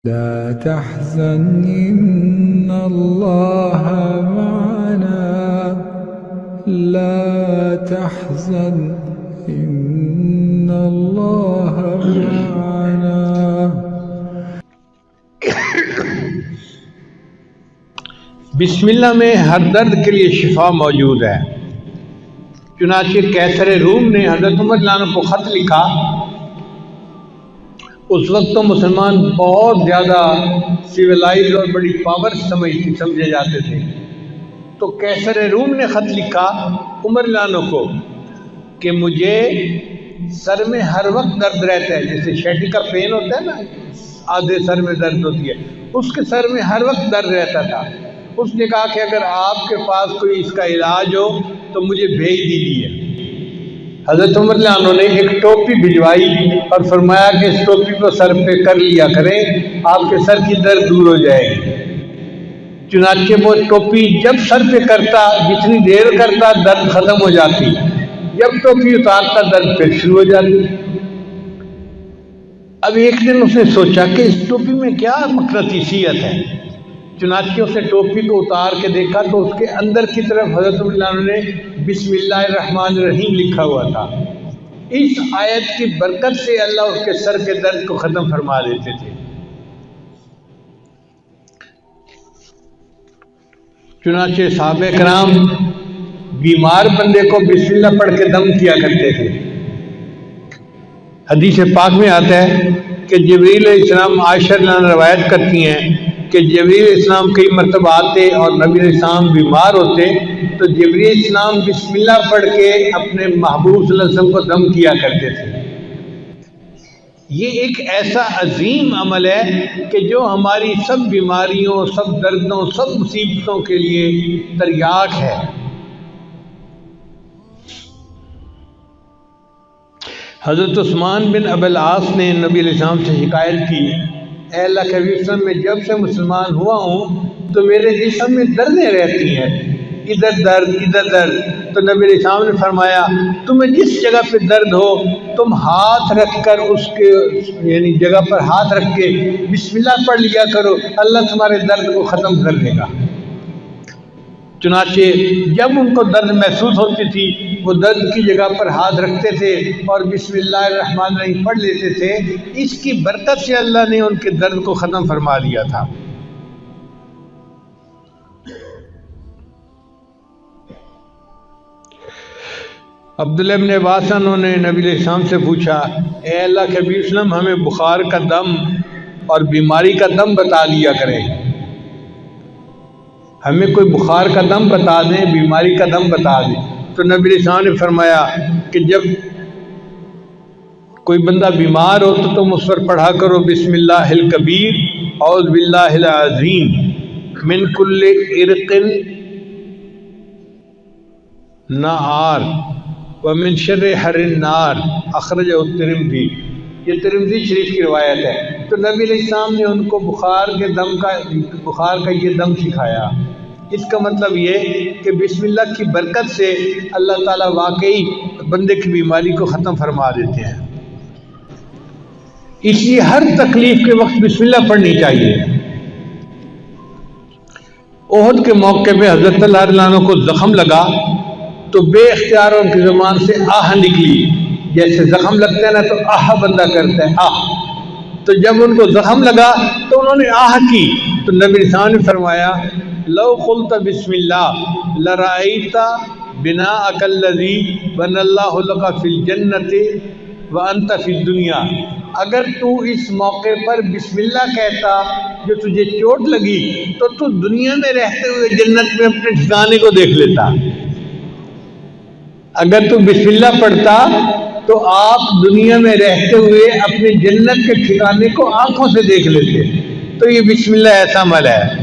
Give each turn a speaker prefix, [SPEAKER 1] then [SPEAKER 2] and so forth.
[SPEAKER 1] لا تحزن إن الله معنا لا تحزن إن الله معنا۔
[SPEAKER 2] بسم اللہ میں ہر درد کے لیے شفا موجود ہے۔ چنانچہ قیصر روم نے حضرت عمر رضی اللہ عنہ کو خط لکھا۔ اس وقت تو مسلمان بہت زیادہ سویلائز اور بڑی پاور سمجھے جاتے تھے، تو قیصر روم نے خط لکھا عمر رضی اللہ عنہ کو کہ مجھے سر میں ہر وقت درد رہتا ہے، جیسے شیٹی کا پین ہوتا ہے نا، آدھے سر میں درد ہوتی ہے، اس کے سر میں ہر وقت درد رہتا تھا۔ اس نے کہا کہ اگر آپ کے پاس کوئی اس کا علاج ہو تو مجھے بھیج دیجیے۔ حضرت عمر رضی اللہ عنہ نے ایک ٹوپی بھجوائی اور فرمایا کہ اس ٹوپی کو سر پہ کر لیا کریں، آپ کے سر کی درد دور ہو جائے گی۔ چنانچہ وہ ٹوپی جب سر پہ کرتا، جتنی دیر کرتا درد ختم ہو جاتی، جب ٹوپی اتارتا درد پھر شروع ہو جاتی۔ اب ایک دن اس نے سوچا کہ اس ٹوپی میں کیا مقناطیسیت ہے، چنانچہ اس نے ٹوپی کو اتار کے دیکھا تو اس کے اندر کی طرف حضرت عمر رضی اللہ عنہ نے بسم اللہ الرحمن الرحیم لکھا ہوا تھا۔ اس آیت کی برکت سے اللہ اس کے سر کے درد کو ختم فرما دیتے تھے۔ چنانچہ صحابہ کرام بیمار بندے کو بسم اللہ پڑھ کے دم کیا کرتے تھے۔ حدیث پاک میں آتا ہے کہ جبریل علیہ السلام عائشہ رضی اللہ عنہا روایت کرتی ہیں کہ جبریل علیہ السلام کئی مرتبہ آتے اور نبی علیہ السلام بیمار ہوتے تو جبریل علیہ السلام بسم اللہ پڑھ کے اپنے محبوب صلی اللہ علیہ وسلم کو دم کیا کرتے تھے۔ یہ ایک ایسا عظیم عمل ہے کہ جو ہماری سب بیماریوں، سب دردوں، سب مصیبتوں کے لیے تریاک ہے۔ حضرت عثمان بن ابی العاص نے نبی علیہ السلام سے شکایت کی، اے اللہ کے حبیب صلی اللہ علیہ وسلم، میں جب سے مسلمان ہوا ہوں تو میرے جسم میں دردیں رہتی ہیں، ادھر درد ادھر درد۔ تو نبی علیہ السلام نے فرمایا تمہیں جس جگہ پہ درد ہو تم ہاتھ رکھ کر اس کے یعنی جگہ پر ہاتھ رکھ کے بسم اللہ پڑھ لیا کرو، اللہ تمہارے درد کو ختم کر دے گا۔ چنانچہ جب ان کو درد محسوس ہوتی تھی وہ درد کی جگہ پر ہاتھ رکھتے تھے اور بسم اللہ الرحمن الرحیم پڑھ لیتے تھے۔ اس کی برکت سے اللہ نے ان کے درد کو ختم فرما دیا تھا۔ عبداللہ بن عباس انہوں نے نبی علیہ السلام سے پوچھا، اے اللہ کے حبیب صلی اللہ علیہ وسلم، ہمیں بخار کا دم اور بیماری کا دم بتا دیا کریں، ہمیں کوئی بخار کا دم بتا دیں، بیماری کا دم بتا دیں۔ تو نبی علیہ السلام نے فرمایا کہ جب کوئی بندہ بیمار ہو تو تم اس پر پڑھا کرو بسم اللہ الکبیر اعوذ باللہ العظیم من کل عرق نار ومن شر حر النار اخرجہ الترمذی۔ یہ ترمذی شریف کی روایت ہے۔ تو نبی علیہ السلام نے ان کو بخار کا یہ دم سکھایا۔ اس کا مطلب یہ کہ بسم اللہ کی برکت سے اللہ تعالیٰ واقعی بندے کی بیماری کو ختم فرما دیتے ہیں۔ اس لیے ہر تکلیف کے وقت بسم اللہ پڑھنی چاہیے۔ احد کے موقع پہ حضرت طلحہ رضی اللہ عنہ کو زخم لگا تو بے اختیار ان کی زبان سے آہ نکلی، جیسے زخم لگتا ہے نا تو آہ بندہ کرتا ہے، آہ۔ تو جب ان کو زخم لگا تو انہوں نے آہ کی تو نبی علیہ السلام نے فرمایا لو قلت بسم اللہ لرأیت بناءک الذی بنى اللہ لک فی الجنۃ وانت فی الدنیا۔ اگر تو اس موقع پر بسم اللہ کہتا جو تجھے چوٹ لگی تو تو دنیا میں رہتے ہوئے جنت میں اپنے ٹھکانے کو دیکھ لیتا۔ اگر تو بسم اللہ پڑھتا تو آپ دنیا میں رہتے ہوئے اپنے جنت کے ٹھکانے کو آنکھوں سے دیکھ لیتے۔ تو یہ بسم اللہ ایسا عمل ہے۔